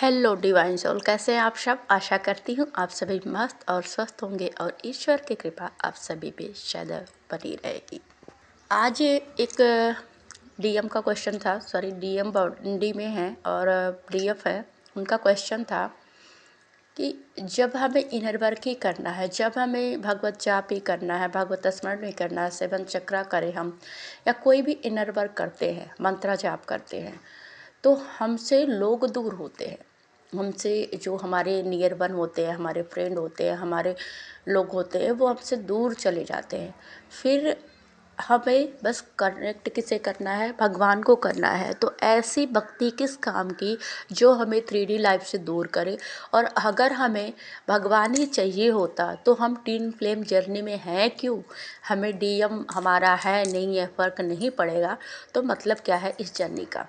Hello divine soul, कैसे हैं आप सब। आशा करती हूँ आप सभी मस्त और स्वस्थ होंगे और ईश्वर की कृपा आप सभी पे सदैव बनी रहेगी। आज एक डीएम का क्वेश्चन था, सॉरी डीएम बॉडी में है और डीएफ है, उनका क्वेश्चन था कि जब हमें इनर वर्क ही करना है, जब हमें भगवत जाप ही करना है, भगवत स्मरण ही करना है, सेवन चक्रा करें हम या कोई भी इनर वर्क करते हैं, मंत्रा जाप करते हैं, तो हमसे लोग दूर होते हैं। हमसे जो हमारे नियर वन होते हैं, हमारे फ्रेंड होते हैं, हमारे लोग होते हैं, वो हमसे दूर चले जाते हैं। फिर हमें बस कनेक्ट किसे करना है, भगवान को करना है। तो ऐसी भक्ति किस काम की जो हमें 3D लाइफ से दूर करे। और अगर हमें भगवान ही चाहिए होता तो हम ट्विन फ्लेम जर्नी में हैं क्यों। हमें डीएम हमारा है नहीं है फ़र्क नहीं पड़ेगा, तो मतलब क्या है इस जर्नी का।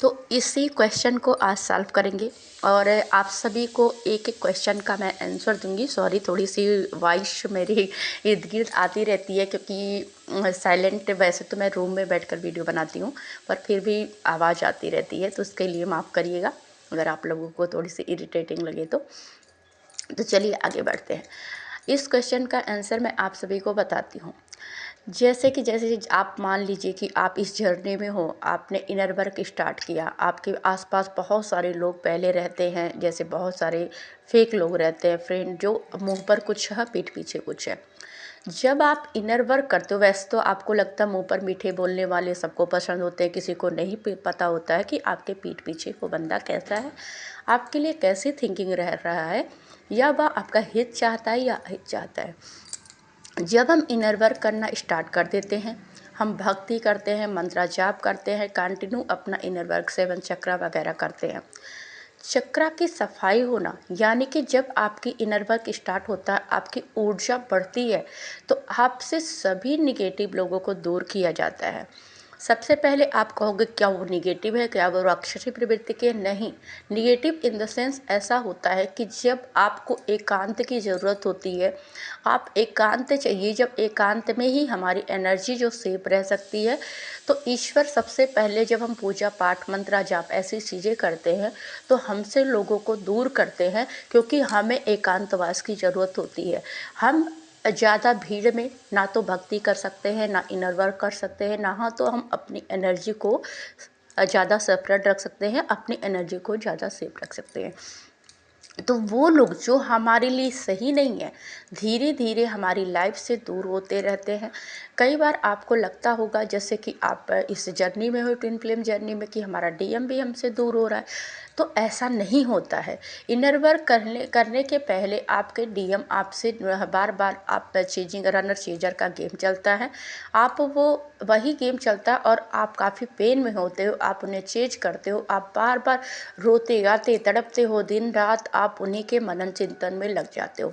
तो इसी क्वेश्चन को आज सॉल्व करेंगे और आप सभी को एक एक क्वेश्चन का मैं आंसर दूंगी। सॉरी, थोड़ी सी वॉइस मेरी इर्द गिर्द आती रहती है क्योंकि साइलेंट, वैसे तो मैं रूम में बैठकर वीडियो बनाती हूँ पर फिर भी आवाज़ आती रहती है, तो उसके लिए माफ़ करिएगा अगर आप लोगों को थोड़ी सी इरिटेटिंग लगे तो चलिए आगे बढ़ते हैं। इस क्वेश्चन का आंसर मैं आप सभी को बताती हूँ। जैसे आप मान लीजिए कि आप इस जर्नी में हो, आपने इनर वर्क स्टार्ट किया, आपके आसपास बहुत सारे लोग पहले रहते हैं, जैसे बहुत सारे फेक लोग रहते हैं, फ्रेंड जो मुंह पर कुछ है पीठ पीछे कुछ है। जब आप इनर वर्क करते हो, वैसे तो आपको लगता है मुंह पर मीठे बोलने वाले सबको पसंद होते हैं, किसी को नहीं पता होता है कि आपके पीठ पीछे वो बंदा कैसा है, आपके लिए कैसी थिंकिंग रह रहा है, या वह आपका हित चाहता है या अहित चाहता है। जब हम इनर वर्क करना स्टार्ट कर देते हैं, हम भक्ति करते हैं, मंत्रा जाप करते हैं, कंटिन्यू अपना इनर वर्क, सेवन चक्रा वगैरह करते हैं। चक्रा की सफाई होना यानी कि जब आपकी इनर वर्क स्टार्ट होता है, आपकी ऊर्जा बढ़ती है, तो आपसे सभी निगेटिव लोगों को दूर किया जाता है। सबसे पहले आप कहोगे क्या वो निगेटिव है, क्या वो राक्षसी प्रवृत्ति के। नहीं, निगेटिव इन द सेंस ऐसा होता है कि जब आपको एकांत की ज़रूरत होती है, आप एकांत चाहिए, जब एकांत में ही हमारी एनर्जी जो सेफ रह सकती है, तो ईश्वर सबसे पहले जब हम पूजा पाठ मंत्रा जाप ऐसी चीज़ें करते हैं तो हमसे लोगों को दूर करते हैं, क्योंकि हमें एकांतवास की ज़रूरत होती है। हम ज़्यादा भीड़ में ना तो भक्ति कर सकते हैं, ना इनर वर्क कर सकते हैं, ना तो हम अपनी एनर्जी को ज़्यादा सेपरेट रख सकते हैं, अपनी एनर्जी को ज़्यादा सेफ रख सकते हैं। तो वो लोग जो हमारे लिए सही नहीं है, धीरे धीरे हमारी लाइफ से दूर होते रहते हैं। कई बार आपको लगता होगा जैसे कि आप इस जर्नी में हो, ट्विन फ्लेम जर्नी में, कि हमारा डीएम भी हमसे दूर हो रहा है, तो ऐसा नहीं होता है। इनर वर्क करने के पहले आपके डीएम आपसे बार बार, आप चेजिंग रनर चेजर का गेम चलता है, आप वो वही गेम चलता है और आप काफ़ी पेन में होते हो, आप उन्हें चेज करते हो, आप बार बार रोते गाते तड़पते हो, दिन रात आप उन्हीं के मनन चिंतन में लग जाते हो।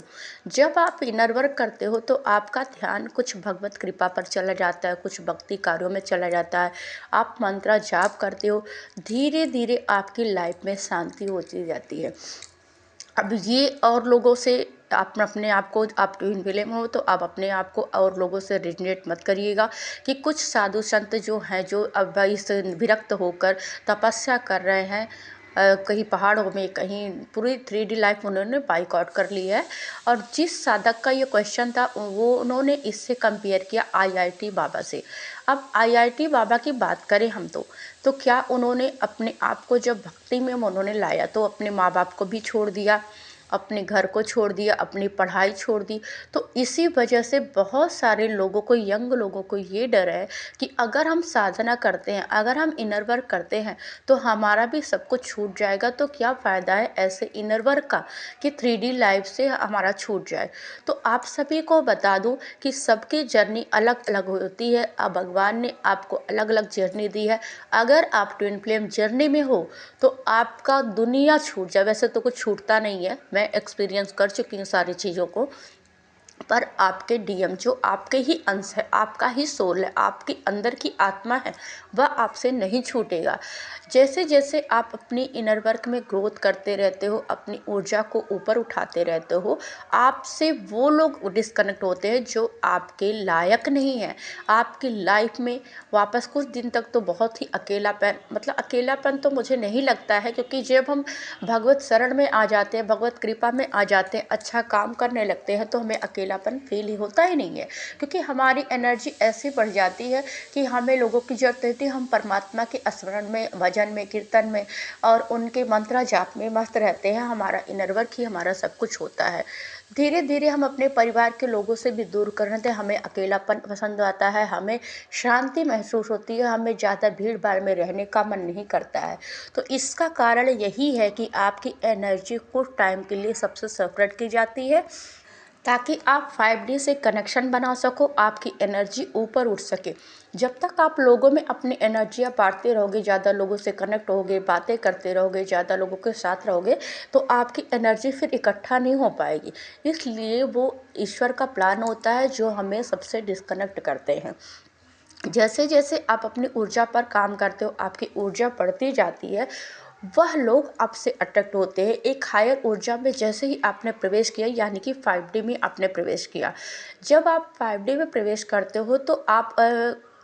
जब आप इनर वर्क करते हो तो आपका ध्यान कुछ भगवत कृपा पर चला जाता है, कुछ भक्ति कार्यों में चला जाता है, आप मंत्रा जाप करते हो, धीरे धीरे आपकी लाइफ में शांति होती जाती है। अब ये और लोगों से आप अपने आप को, आप ट्विन फ्लेम हो तो आप अपने आप को और लोगों से रिजनेट मत करिएगा कि कुछ साधु संत जो हैं, जो अब इस विरक्त होकर तपस्या कर रहे हैं, कहीं पहाड़ों में, कहीं पूरी 3D लाइफ उन्होंने बाइकआउट कर ली है। और जिस साधक का ये क्वेश्चन था वो उन्होंने इससे कंपेयर किया आईआईटी बाबा से। अब आईआईटी बाबा की बात करें हम तो क्या उन्होंने अपने आप को जब भक्ति में उन्होंने लाया तो अपने माँ बाप को भी छोड़ दिया, अपने घर को छोड़ दिया, अपनी पढ़ाई छोड़ दी। तो इसी वजह से बहुत सारे लोगों को, यंग लोगों को ये डर है कि अगर हम साधना करते हैं, अगर हम इनर वर्क करते हैं तो हमारा भी सब कुछ छूट जाएगा, तो क्या फ़ायदा है ऐसे इनर वर्क का कि 3D लाइफ से हमारा छूट जाए। तो आप सभी को बता दूं कि सबकी जर्नी अलग अलग होती है। अब भगवान ने आपको अलग अलग जर्नी दी है। अगर आप ट्विन फ्लेम जर्नी में हो तो आपका दुनिया छूट जाए, वैसे तो कुछ छूटता नहीं है, मैं एक्सपीरियंस कर चुकी हूँ सारी चीज़ों को। पर आपके डीएम जो आपके ही अंश है, आपका ही सोल है, आपके अंदर की आत्मा है, वह आपसे नहीं छूटेगा। जैसे जैसे आप अपनी इनर वर्क में ग्रोथ करते रहते हो, अपनी ऊर्जा को ऊपर उठाते रहते हो, आपसे वो लोग डिस्कनेक्ट होते हैं जो आपके लायक नहीं है। आपकी लाइफ में वापस कुछ दिन तक तो बहुत ही अकेलापन, मतलब अकेलापन तो मुझे नहीं लगता है, क्योंकि जब हम भगवत शरण में आ जाते हैं, भगवत कृपा में आ जाते हैं, अच्छा काम करने लगते हैं, तो हमें अकेलापन फील ही होता ही नहीं है। क्योंकि हमारी एनर्जी ऐसी बढ़ जाती है कि हमें लोगों की जरूरत रहती है। हम परमात्मा के स्मरण में, भजन में, कीर्तन में और उनके मंत्र जाप में मस्त रहते हैं। हमारा इनर वर्क ही हमारा सब कुछ होता है। धीरे धीरे हम अपने परिवार के लोगों से भी दूर कर रहे थे। हमें अकेलापन पसंद आता है, हमें शांति महसूस होती है, हमें ज़्यादा भीड़ भाड़ में रहने का मन नहीं करता है। तो इसका कारण यही है कि आपकी एनर्जी कुछ टाइम के लिए सबसे सेपरेट की जाती है, ताकि आप 5D से कनेक्शन बना सको, आपकी एनर्जी ऊपर उठ सके। जब तक आप लोगों में अपनी एनर्जियाँ बांटते रहोगे, ज़्यादा लोगों से कनेक्ट होगे, बातें करते रहोगे, ज़्यादा लोगों के साथ रहोगे, तो आपकी एनर्जी फिर इकट्ठा नहीं हो पाएगी। इसलिए वो ईश्वर का प्लान होता है जो हमें सबसे डिस्कनेक्ट करते हैं। जैसे जैसे आप अपनी ऊर्जा पर काम करते हो, आपकी ऊर्जा बढ़ती जाती है, वह लोग आपसे अट्रैक्ट होते हैं। एक हायर ऊर्जा में जैसे ही आपने प्रवेश किया, यानी कि 5D में आपने प्रवेश किया, जब आप 5D में प्रवेश करते हो तो आप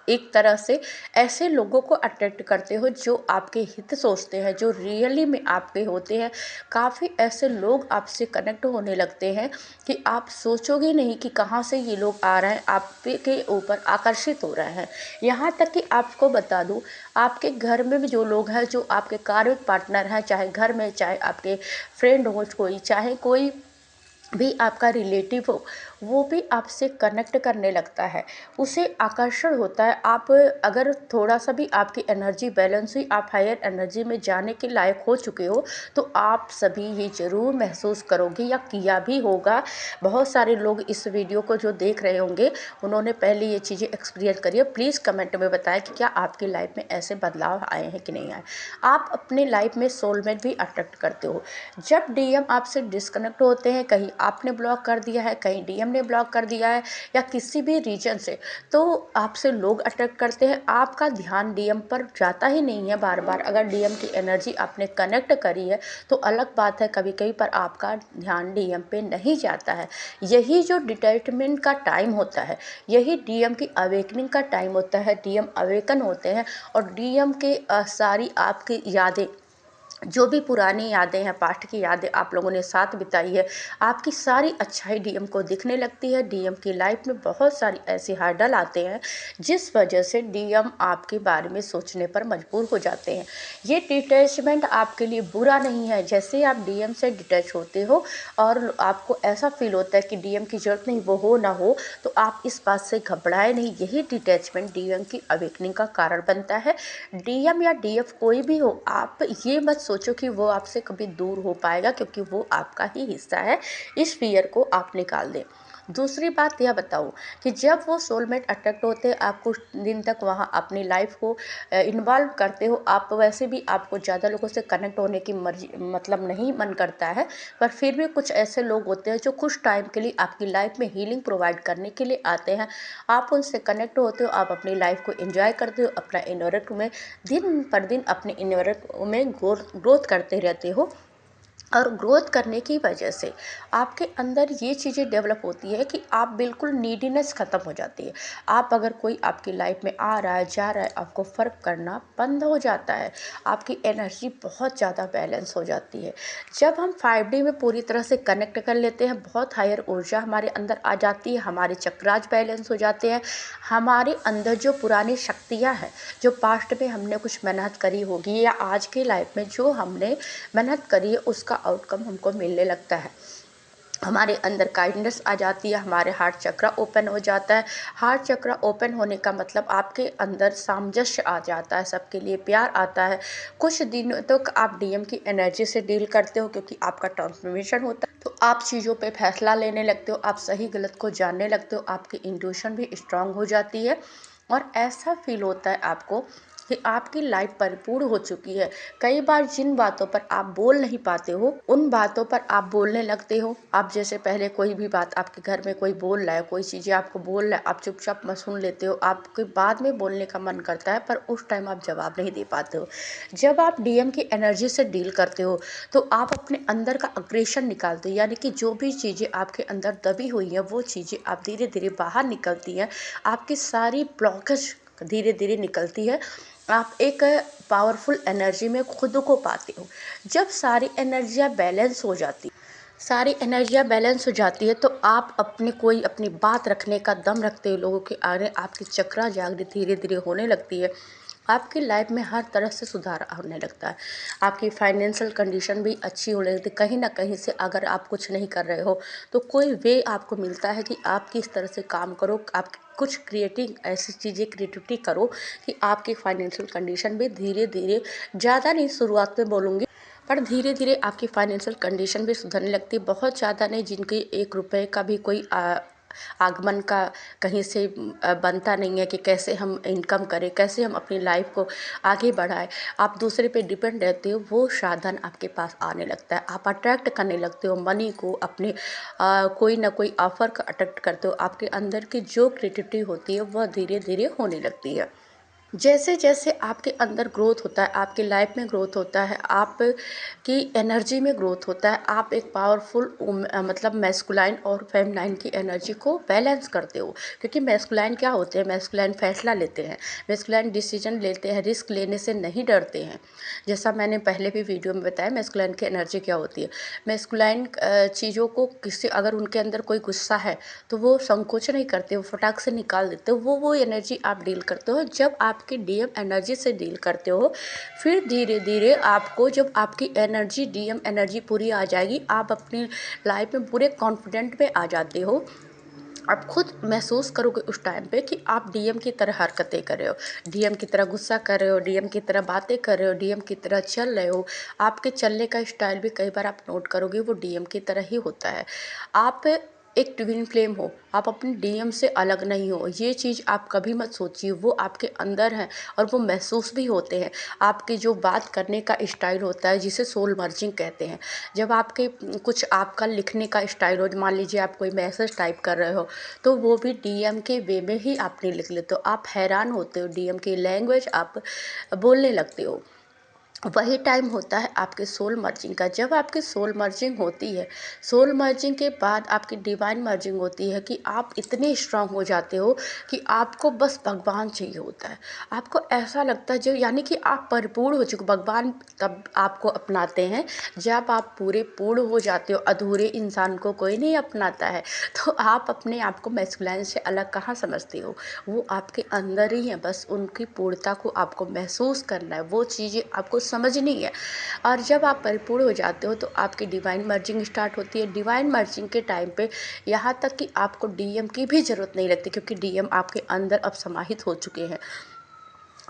एक तरह से ऐसे लोगों को अट्रैक्ट करते हो जो आपके हित सोचते हैं, जो रियली में आपके होते हैं। काफ़ी ऐसे लोग आपसे कनेक्ट होने लगते हैं कि आप सोचोगे नहीं कि कहाँ से ये लोग आ रहे हैं, आपके ऊपर आकर्षित हो रहे हैं। यहाँ तक कि आपको बता दूँ, आपके घर में भी जो लोग हैं, जो आपके कार्मिक पार्टनर हैं, चाहे घर में, चाहे आपके फ्रेंड हो कोई, चाहे कोई भी आपका रिलेटिव हो, वो भी आपसे कनेक्ट करने लगता है, उसे आकर्षण होता है। आप अगर थोड़ा सा भी आपकी एनर्जी बैलेंस हुई, आप हायर एनर्जी में जाने के लायक हो चुके हो, तो आप सभी ये ज़रूर महसूस करोगे या किया भी होगा। बहुत सारे लोग इस वीडियो को जो देख रहे होंगे, उन्होंने पहले ये चीज़ें एक्सपीरियंस करी है। प्लीज़ कमेंट में बताएं कि क्या आपकी लाइफ में ऐसे बदलाव आए हैं कि नहीं आए। आप अपने लाइफ में सोलमेट भी अट्रैक्ट करते हो। जब डीएम आपसे डिस्कनेक्ट होते हैं, कहीं आपने ब्लॉक कर दिया है, कहीं डीएम ने ब्लॉक कर दिया है, या किसी भी रीजन से, तो आपसे लोग अट्रैक्ट करते हैं। आपका ध्यान डीएम पर जाता ही नहीं है बार बार। अगर डीएम की एनर्जी आपने कनेक्ट करी है तो अलग बात है, कभी कभी पर आपका ध्यान डीएम पे नहीं जाता है। यही जो डिटैचमेंट का टाइम होता है, यही डीएम की अवेकनिंग का टाइम होता है। डीएम अवेकन होते हैं और डीएम के सारी आपकी यादें, जो भी पुरानी यादें हैं, पास्ट की यादें आप लोगों ने साथ बिताई है, आपकी सारी अच्छाई डीएम को दिखने लगती है। डीएम की लाइफ में बहुत सारी ऐसी हर्डल आते हैं जिस वजह से डीएम आपके बारे में सोचने पर मजबूर हो जाते हैं। ये डिटैचमेंट आपके लिए बुरा नहीं है। जैसे आप डीएम से डिटैच होते हो और आपको ऐसा फील होता है कि डीएम की ज़रूरत नहीं, वो हो ना हो, तो आप इस बात से घबराए नहीं। यही डिटैचमेंट डीएम की अवेकनिंग का कारण बनता है। डीएम या डीएफ कोई भी हो, आप ये मत सोचो कि वो आपसे कभी दूर हो पाएगा, क्योंकि वो आपका ही हिस्सा है। इस फियर को आप निकाल दें। दूसरी बात यह बताऊं कि जब वो सोलमेट अट्रैक्ट होते हैं, आप कुछ दिन तक वहाँ अपनी लाइफ को इन्वॉल्व करते हो। आप वैसे भी, आपको ज़्यादा लोगों से कनेक्ट होने की मर्जी, मतलब नहीं मन करता है, पर फिर भी कुछ ऐसे लोग होते हैं जो कुछ टाइम के लिए आपकी लाइफ में हीलिंग प्रोवाइड करने के लिए आते हैं। आप उनसे कनेक्ट होते हो, आप अपनी लाइफ को एंजॉय करते हो, अपना इनर वर्क में दिन पर दिन अपने इनर वर्क में ग्रोथ करते रहते हो। और ग्रोथ करने की वजह से आपके अंदर ये चीज़ें डेवलप होती है कि आप बिल्कुल नीडीनेस ख़त्म हो जाती है। आप अगर कोई आपकी लाइफ में आ रहा है, जा रहा है, आपको फ़र्क करना बंद हो जाता है। आपकी एनर्जी बहुत ज़्यादा बैलेंस हो जाती है। जब हम 5D में पूरी तरह से कनेक्ट कर लेते हैं, बहुत हायर ऊर्जा हमारे अंदर आ जाती है, हमारे चक्रास बैलेंस हो जाते हैं। हमारे अंदर जो पुरानी शक्तियाँ हैं, जो पास्ट में हमने कुछ मेहनत करी होगी, या आज की लाइफ में जो हमने मेहनत करी है, उसका आउटकम हमको मिलने लगता है। हमारे अंदर काइंडनेस आ जाती है, हमारे हार्ट चक्र ओपन हो जाता है। हार्ट चक्र ओपन होने का मतलब आपके अंदर सामंजस्य आ जाता है, सबके लिए प्यार आता है। कुछ दिनों तक आप डीएम की एनर्जी से डील करते हो, क्योंकि आपका ट्रांसफॉर्मेशन होता है, तो आप चीज़ों पे फैसला लेने लगते हो, आप सही गलत को जानने लगते हो, आपकी इंट्यूशन भी स्ट्रांग हो जाती है। और ऐसा फील होता है आपको कि आपकी लाइफ परिपूर्ण हो चुकी है। कई बार जिन बातों पर आप बोल नहीं पाते हो, उन बातों पर आप बोलने लगते हो। आप जैसे पहले कोई भी बात आपके घर में कोई बोल रहा है, कोई चीज़ें आपको बोल रहा है, आप चुपचाप में सुन लेते हो। आपके बाद में बोलने का मन करता है, पर उस टाइम आप जवाब नहीं दे पाते हो। जब आप डीएम की एनर्जी से डील करते हो, तो आप अपने अंदर का अग्रेशन निकालते हो, यानी कि जो भी चीज़ें आपके अंदर दबी हुई हैं, वो चीज़ें आप धीरे धीरे बाहर निकलती हैं। आपकी सारी ब्लॉकेज धीरे धीरे निकलती है। आप एक पावरफुल एनर्जी में खुद को पाते हो। जब सारी एनर्जियाँ बैलेंस हो जाती है, तो आप अपने कोई अपनी बात रखने का दम रखते हो लोगों के आगे। आपकी चक्रा जागृति धीरे धीरे होने लगती है। आपकी लाइफ में हर तरह से सुधार होने लगता है। आपकी फाइनेंशियल कंडीशन भी अच्छी होने लगती है। कहीं ना कहीं से अगर आप कुछ नहीं कर रहे हो, तो कोई वे आपको मिलता है कि आप किस तरह से काम करो। आप कुछ क्रिएटिव ऐसी चीज़ें क्रिएटिविटी करो कि आपकी फाइनेंशियल कंडीशन भी धीरे धीरे, ज़्यादा नहीं शुरुआत में बोलूँगी, पर धीरे धीरे आपकी फाइनेंशियल कंडीशन भी सुधरने लगती है। बहुत ज़्यादा नहीं, जिनकी 1 रुपए का भी कोई आगमन का कहीं से बनता नहीं है कि कैसे हम इनकम करें, कैसे हम अपनी लाइफ को आगे बढ़ाएं, आप दूसरे पे डिपेंड रहते हो, वो साधन आपके पास आने लगता है। आप अट्रैक्ट करने लगते हो मनी को, अपने कोई ना कोई ऑफर का अट्रैक्ट करते हो। आपके अंदर की जो क्रिएटिविटी होती है वह धीरे धीरे होने लगती है। जैसे जैसे आपके अंदर ग्रोथ होता है, आपकी लाइफ में ग्रोथ होता है, आप की एनर्जी में ग्रोथ होता है, आप एक पावरफुल मतलब मैस्कुलाइन और फेमिनाइन की एनर्जी को बैलेंस करते हो। क्योंकि मैस्कुलाइन क्या होते हैं, मैस्कुलाइन फैसला लेते हैं, मैस्कुलाइन डिसीजन लेते हैं, रिस्क लेने से नहीं डरते हैं। जैसा मैंने पहले भी वीडियो में बताया मैस्कुलाइन की एनर्जी क्या होती है। मैस्कुलाइन चीज़ों को किसी, अगर उनके अंदर कोई गुस्सा है तो वो संकोच नहीं करते, वो फटाक से निकाल देते हो। वो एनर्जी आप डील करते हो जब आपकी डीएम एनर्जी से डील करते हो। फिर धीरे धीरे आपको, जब आपकी एनर्जी डीएम एनर्जी पूरी आ जाएगी, आप अपनी लाइफ में पूरे कॉन्फिडेंट में आ जाते हो। आप खुद महसूस करोगे उस टाइम पे कि आप डीएम की तरह हरकतें कर रहे हो, डीएम की तरह गुस्सा कर रहे हो, डीएम की तरह बातें कर रहे हो, डीएम की तरह चल रहे हो। आपके चलने का स्टाइल भी कई बार आप नोट करोगे वो डीएम की तरह ही होता है। आप एक ट्विन फ्लेम हो, आप अपने डीएम से अलग नहीं हो। ये चीज़ आप कभी मत सोचिए, वो आपके अंदर है और वो महसूस भी होते हैं। आपके जो बात करने का स्टाइल होता है, जिसे सोल मर्जिंग कहते हैं। जब आपके कुछ आपका लिखने का स्टाइल हो, मान लीजिए आप कोई मैसेज टाइप कर रहे हो, तो वो भी डीएम के वे में ही आप नहीं लिख लेते हो। आप हैरान होते हो, डीएम की लैंग्वेज आप बोलने लगते हो। वही टाइम होता है आपके सोल मर्जिंग का। जब आपकी सोल मर्जिंग होती है, सोल मर्जिंग के बाद आपकी डिवाइन मर्जिंग होती है कि आप इतने स्ट्रांग हो जाते हो कि आपको बस भगवान चाहिए होता है। आपको ऐसा लगता है, जो यानी कि आप परिपूर्ण हो चुके। भगवान तब आपको अपनाते हैं जब आप पूरे पूर्ण हो जाते हो। अधूरे इंसान को कोई नहीं अपनाता है। तो आप अपने आप को मैस्कुलाइन से अलग कहाँ समझते हो, वो आपके अंदर ही है। बस उनकी पूर्णता को आपको महसूस करना है, वो चीज़ें आपको समझनी है। और जब आप परिपूर्ण हो जाते हो, तो आपकी डिवाइन मर्जिंग स्टार्ट होती है। डिवाइन मर्जिंग के टाइम पे यहाँ तक कि आपको डीएम की भी ज़रूरत नहीं लगती, क्योंकि डीएम आपके अंदर अब समाहित हो चुके हैं।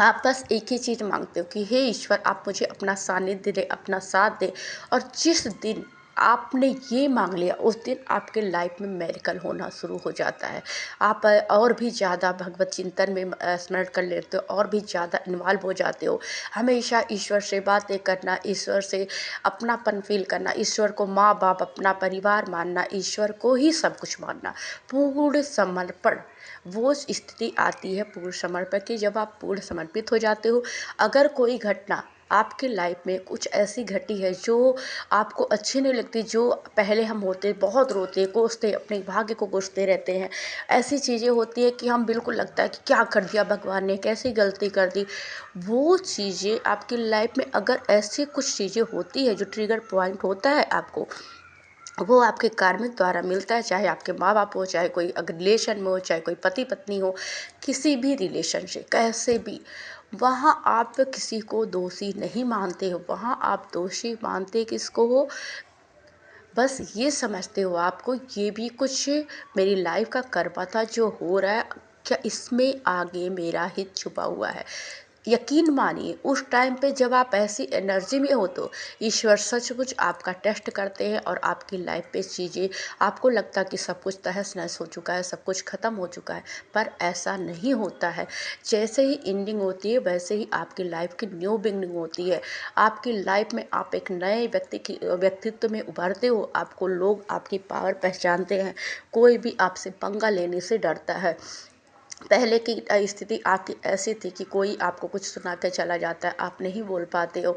आप बस एक ही चीज़ मांगते हो कि हे ईश्वर, आप मुझे अपना सानिध्य दे, अपना साथ दे। और जिस दिन आपने ये मांग लिया, उस दिन आपके लाइफ में मेरिकल होना शुरू हो जाता है। आप और भी ज़्यादा भगवत चिंतन में स्मरण कर लेते हो, और भी ज़्यादा इन्वॉल्व हो जाते हो। हमेशा ईश्वर से बातें करना, ईश्वर से अपनापन फील करना, ईश्वर को माँ बाप, अपना परिवार मानना, ईश्वर को ही सब कुछ मानना, पूर्ण समर्पण। वो स्थिति आती है पूर्ण समर्पण की, जब आप पूर्ण समर्पित हो जाते हो। अगर कोई घटना आपके लाइफ में कुछ ऐसी घटी है जो आपको अच्छी नहीं लगती, जो पहले हम होते बहुत रोते कोसते, अपने भाग्य को कोसते रहते हैं, ऐसी चीज़ें होती है कि हम बिल्कुल लगता है कि क्या कर दिया भगवान ने, कैसी गलती कर दी। वो चीज़ें आपकी लाइफ में, अगर ऐसी कुछ चीज़ें होती है जो ट्रिगर पॉइंट होता है आपको, वो आपके कार्मिक द्वारा मिलता है। चाहे आपके माँ बाप हो, चाहे कोई अगर रिलेशन में हो, चाहे कोई पति पत्नी हो, किसी भी रिलेशन से कैसे भी, वहाँ आप किसी को दोषी नहीं मानते हो। वहाँ आप दोषी मानते किसको हो, बस ये समझते हो आपको ये भी कुछ मेरी लाइफ का कर्मा था जो हो रहा है, क्या इसमें आगे मेरा हित छुपा हुआ है। यकीन मानिए उस टाइम पे जब आप ऐसी एनर्जी में हो तो ईश्वर सचमुच आपका टेस्ट करते हैं और आपकी लाइफ पे चीज़ें, आपको लगता है कि सब कुछ तहस नहस हो चुका है, सब कुछ ख़त्म हो चुका है, पर ऐसा नहीं होता है। जैसे ही एंडिंग होती है वैसे ही आपकी लाइफ की न्यू बिगनिंग होती है। आपकी लाइफ में आप एक नए व्यक्तित्व में उभरते हो, आपको लोग आपकी पावर पहचानते हैं, कोई भी आपसे पंगा लेने से डरता है। पहले की स्थिति आपकी ऐसी थी कि कोई आपको कुछ सुना के चला जाता है, आप नहीं बोल पाते हो,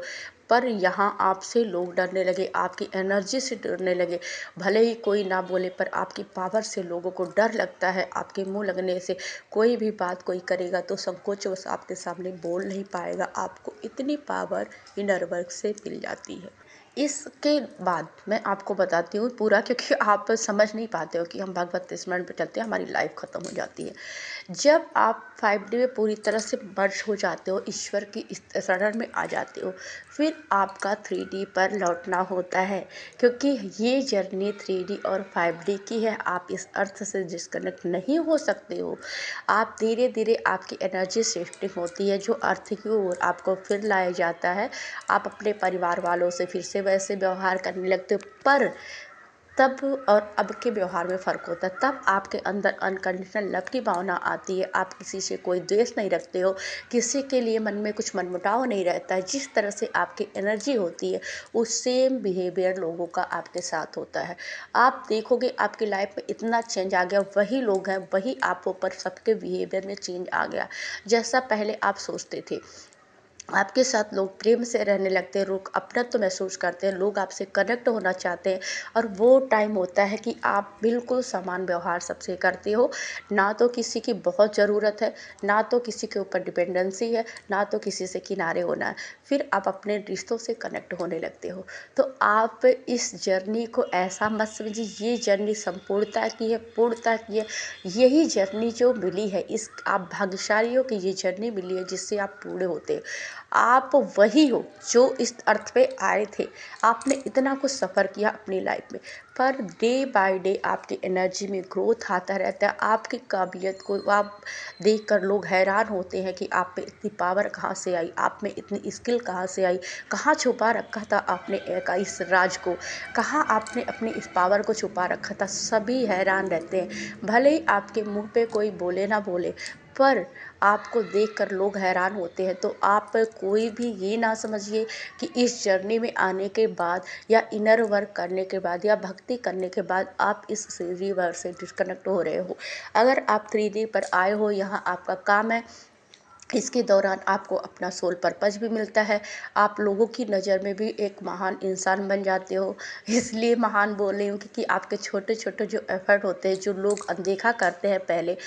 पर यहाँ आपसे लोग डरने लगे, आपकी एनर्जी से डरने लगे। भले ही कोई ना बोले पर आपकी पावर से लोगों को डर लगता है। आपके मुंह लगने से कोई भी बात कोई करेगा तो संकोचवश आपके सामने बोल नहीं पाएगा। आपको इतनी पावर इनर वर्क से मिल जाती है। इसके बाद मैं आपको बताती हूँ पूरा, क्योंकि आप समझ नहीं पाते हो कि हम भगवत स्मरण पे चलते हैं, हमारी लाइफ ख़त्म हो जाती है। जब आप 5D में पूरी तरह से मर्ज हो जाते हो, ईश्वर की इस शरण में आ जाते हो, फिर आपका 3D पर लौटना होता है, क्योंकि ये जर्नी 3D और 5D की है। आप इस अर्थ से डिस्कनेक्ट नहीं हो सकते हो। आप धीरे धीरे आपकी एनर्जी शिफ्टिंग होती है, जो अर्थ की ओर आपको फिर लाया जाता है। आप अपने परिवार वालों से फिर से वैसे व्यवहार करने लगते हो, पर तब और अब के व्यवहार में फ़र्क होता है। तब आपके अंदर अनकंडीशनल लव की भावना आती है। आप किसी से कोई द्वेष नहीं रखते हो, किसी के लिए मन में कुछ मनमुटाव नहीं रहता है। जिस तरह से आपकी एनर्जी होती है, उस सेम बिहेवियर लोगों का आपके साथ होता है। आप देखोगे आपकी लाइफ में इतना चेंज आ गया, वही लोग हैं, वही आप ऊपर, सबके बिहेवियर में चेंज आ गया। जैसा पहले आप सोचते थे, आपके साथ लोग प्रेम से रहने लगते हैं, लोग अपनत्व महसूस करते हैं, लोग आपसे कनेक्ट होना चाहते हैं। और वो टाइम होता है कि आप बिल्कुल समान व्यवहार सबसे करते हो, ना तो किसी की बहुत ज़रूरत है, ना तो किसी के ऊपर डिपेंडेंसी है, ना तो किसी से किनारे होना है। फिर आप अपने रिश्तों से कनेक्ट होने लगते हो। तो आप इस जर्नी को ऐसा मत समझिए, ये जर्नी संपूर्णता की है, पूर्णता की है। यही जर्नी जो मिली है, इस आप भाग्यशाली हो कि ये जर्नी मिली है जिससे आप पूर्ण होते हो। आप वही हो जो इस अर्थ पे आए थे। आपने इतना कुछ सफ़र किया अपनी लाइफ में, पर डे बाय डे आपकी एनर्जी में ग्रोथ आता रहता है। आपकी काबिलियत को आप देखकर लोग हैरान होते हैं कि आप में इतनी पावर कहाँ से आई, आप में इतनी स्किल कहाँ से आई, कहाँ छुपा रखा था आपने इस राज को, कहाँ आपने अपनी इस पावर को छुपा रखा था। सभी हैरान रहते हैं, भले ही आपके मुंह पे कोई बोले ना बोले, पर आपको देखकर लोग हैरान होते हैं। तो आप कोई भी ये ना समझिए कि इस जर्नी में आने के बाद या इनर वर्क करने के बाद या भक्ति करने के बाद आप इस 3D वर्ल्ड से डिस्कनेक्ट हो रहे हो। अगर आप 3D पर आए हो, यहाँ आपका काम है, इसके दौरान आपको अपना सोल पर्पस भी मिलता है। आप लोगों की नज़र में भी एक महान इंसान बन जाते हो। इसलिए महान बोल रही हूँ क्योंकि आपके छोटे छोटे जो एफ़र्ट होते हैं, जो लोग अनदेखा करते हैं पहले,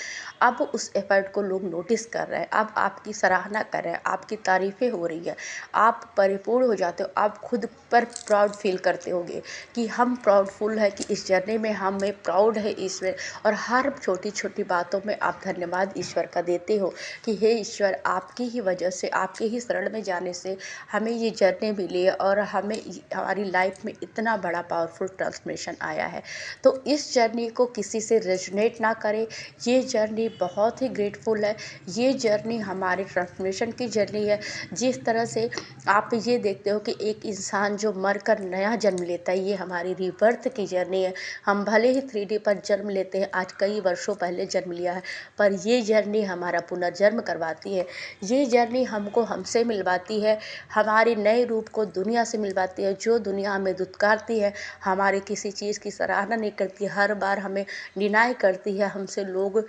अब उस एफ़र्ट को लोग नोटिस कर रहे हैं, अब आपकी सराहना कर रहे हैं, आपकी तारीफ़ें हो रही है, आप परिपूर्ण हो जाते हो। आप खुद पर प्राउड फील करते होगे कि हम प्राउडफुल है कि इस जर्नी में हमें प्राउड है ईश्वर। और हर छोटी छोटी बातों में आप धन्यवाद ईश्वर का देते हो कि हे ईश्वर, आपकी ही वजह से, आपके ही शरण में जाने से हमें ये जर्नी मिली है और हमें हमारी लाइफ में इतना बड़ा पावरफुल ट्रांसफॉर्मेशन आया है। तो इस जर्नी को किसी से रेजोनेट ना करें। ये जर्नी बहुत ही ग्रेटफुल है। ये जर्नी हमारे ट्रांसफॉर्मेशन की जर्नी है। जिस तरह से आप ये देखते हो कि एक इंसान जो मर कर नया जन्म लेता है, ये हमारी रीबर्थ की जर्नी है। हम भले ही 3D पर जन्म लेते हैं, आज कई वर्षों पहले जन्म लिया है, पर ये जर्नी हमारा पुनर्जन्म करवाती है। ये जर्नी हमको हमसे मिलवाती है, हमारे नए रूप को दुनिया से मिलवाती है। जो दुनिया हमें दुत्कारती है, हमारी किसी चीज़ की सराहना नहीं करती, हर बार हमें डिनाई करती है, हमसे लोग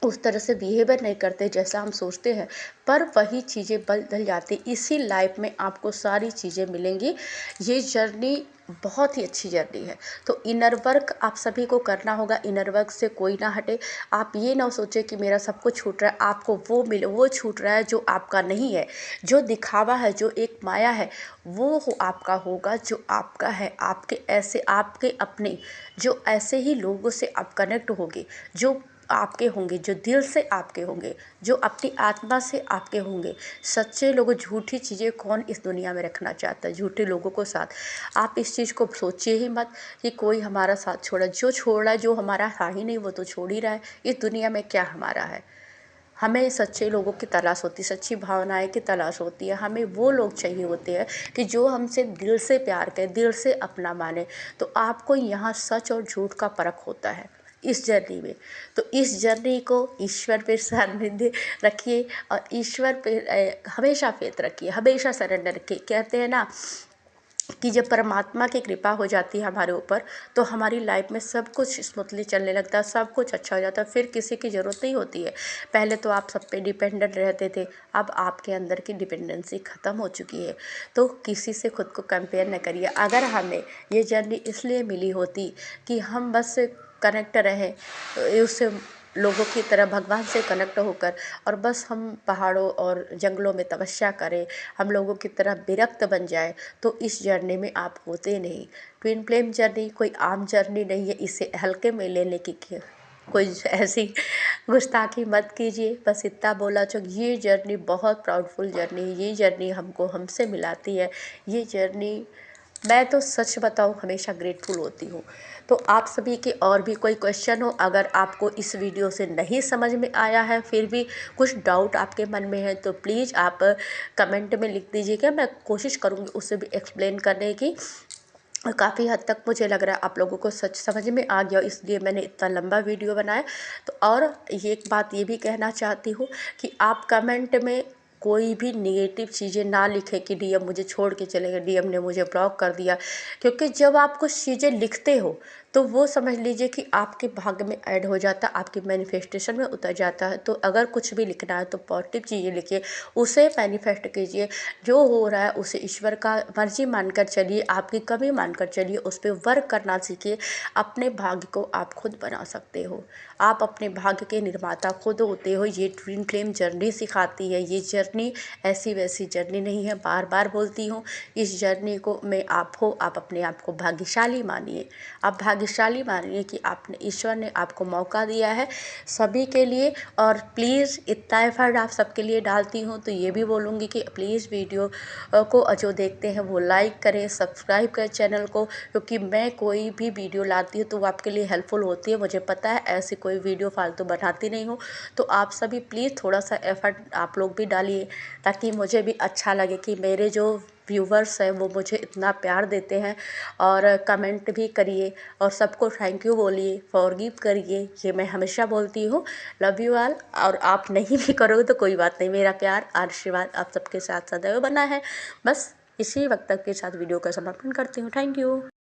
उस तरह से बिहेवियर नहीं करते जैसा हम सोचते हैं, पर वही चीज़ें बदल जाती। इसी लाइफ में आपको सारी चीज़ें मिलेंगी। ये जर्नी बहुत ही अच्छी जर्नी है। तो इनर वर्क आप सभी को करना होगा। इनर वर्क से कोई ना हटे। आप ये ना सोचे कि मेरा सब कुछ छूट रहा है, आपको वो मिले, वो छूट रहा है जो आपका नहीं है, जो दिखावा है, जो एक माया है, वो आपका होगा जो आपका है। आपके ऐसे, आपके अपने जो ऐसे ही लोगों से आप कनेक्ट होगे, जो आपके होंगे, जो दिल से आपके होंगे, जो अपनी आत्मा से आपके होंगे। सच्चे लोग, झूठी चीज़ें कौन इस दुनिया में रखना चाहता है, झूठे लोगों को साथ। आप इस चीज़ को सोचिए ही मत कि कोई हमारा साथ छोड़ा। जो छोड़ रहा है, जो हमारा था ही नहीं, वो तो छोड़ ही रहा है। इस दुनिया में क्या हमारा है। हमें सच्चे लोगों की तलाश होती है, सच्ची भावनाएं की तलाश होती है। हमें वो लोग चाहिए होते हैं कि जो हमसे दिल से प्यार करें, दिल से अपना माने। तो आपको यहाँ सच और झूठ का परख होता है इस जर्नी में। तो इस जर्नी को ईश्वर पे सानिध्य रखिए और ईश्वर पे हमेशा फेथ रखिए, हमेशा सरेंडर रखिए। कहते हैं ना कि जब परमात्मा की कृपा हो जाती है हमारे ऊपर, तो हमारी लाइफ में सब कुछ स्मूथली चलने लगता है, सब कुछ अच्छा हो जाता है, फिर किसी की ज़रूरत नहीं होती है। पहले तो आप सब पे डिपेंडेंट रहते थे, अब आपके अंदर की डिपेंडेंसी ख़त्म हो चुकी है। तो किसी से खुद को कंपेयर न करिए। अगर हमें ये जर्नी इसलिए मिली होती कि हम बस कनेक्ट रहें उस लोगों की तरह भगवान से कनेक्ट होकर, और बस हम पहाड़ों और जंगलों में तपस्या करें, हम लोगों की तरह विरक्त बन जाए, तो इस जर्नी में आप होते नहीं। ट्विन फ्लेम जर्नी कोई आम जर्नी नहीं है, इसे हल्के में लेने की कोई ऐसी गुस्ताखी मत कीजिए। बस इतना बोला चुक, ये जर्नी बहुत प्राउडफुल जर्नी है, ये जर्नी हमको हमसे मिलाती है। ये जर्नी मैं तो सच बताऊँ हमेशा ग्रेटफुल होती हूँ। तो आप सभी के और भी कोई क्वेश्चन हो, अगर आपको इस वीडियो से नहीं समझ में आया है, फिर भी कुछ डाउट आपके मन में है, तो प्लीज़ आप कमेंट में लिख दीजिएगा। मैं कोशिश करूँगी उसे भी एक्सप्लेन करने की। काफ़ी हद तक मुझे लग रहा है आप लोगों को सच समझ में आ गया, इसलिए मैंने इतना लंबा वीडियो बनाया। तो और ये एक बात ये भी कहना चाहती हूँ कि आप कमेंट में कोई भी नेगेटिव चीज़ें ना लिखें कि डीएम मुझे छोड़ के चले गए, डीएम ने मुझे ब्लॉक कर दिया। क्योंकि जब आप कुछ चीज़ें लिखते हो तो वो समझ लीजिए कि आपके भाग्य में ऐड हो जाता है, आपकी मैनिफेस्टेशन में उतर जाता है। तो अगर कुछ भी लिखना है तो पॉजिटिव चीज़ें लिखिए, उसे मैनिफेस्ट कीजिए। जो हो रहा है उसे ईश्वर का मर्जी मानकर चलिए, आपकी कमी मानकर चलिए, उस पर वर्क करना सीखिए। अपने भाग्य को आप खुद बना सकते हो, आप अपने भाग्य के निर्माता खुद होते हो। ये ट्विन फ्लेम जर्नी सिखाती है। ये जर्नी ऐसी वैसी जर्नी नहीं है, बार बार बोलती हूँ। इस जर्नी को में आप हो, आप अपने आप को भाग्यशाली मानिए। आप भाग्यशाली मानिए कि आपने ईश्वर ने आपको मौका दिया है सभी के लिए। और प्लीज़ इतना एफर्ट आप सबके लिए डालती हूँ, तो ये भी बोलूँगी कि प्लीज़ वीडियो को जो देखते हैं वो लाइक करें, सब्सक्राइब करें चैनल को, क्योंकि मैं कोई भी वीडियो लाती हूँ तो वो आपके लिए हेल्पफुल होती है। मुझे पता है ऐसी कोई वीडियो फालतू बनाती नहीं हूँ। तो आप सभी प्लीज़ थोड़ा सा एफर्ट आप लोग भी डालिए, ताकि मुझे भी अच्छा लगे कि मेरे जो व्यूवर्स हैं वो मुझे इतना प्यार देते हैं। और कमेंट भी करिए और सबको थैंक यू बोलिए, फॉरगिव करिए, ये मैं हमेशा बोलती हूँ। Love you all. और आप नहीं भी करोगे तो कोई बात नहीं, मेरा प्यार आशीर्वाद आप सबके साथ सदैव बना है। बस इसी वक्त तक के साथ वीडियो का समापन करती हूँ। Thank you.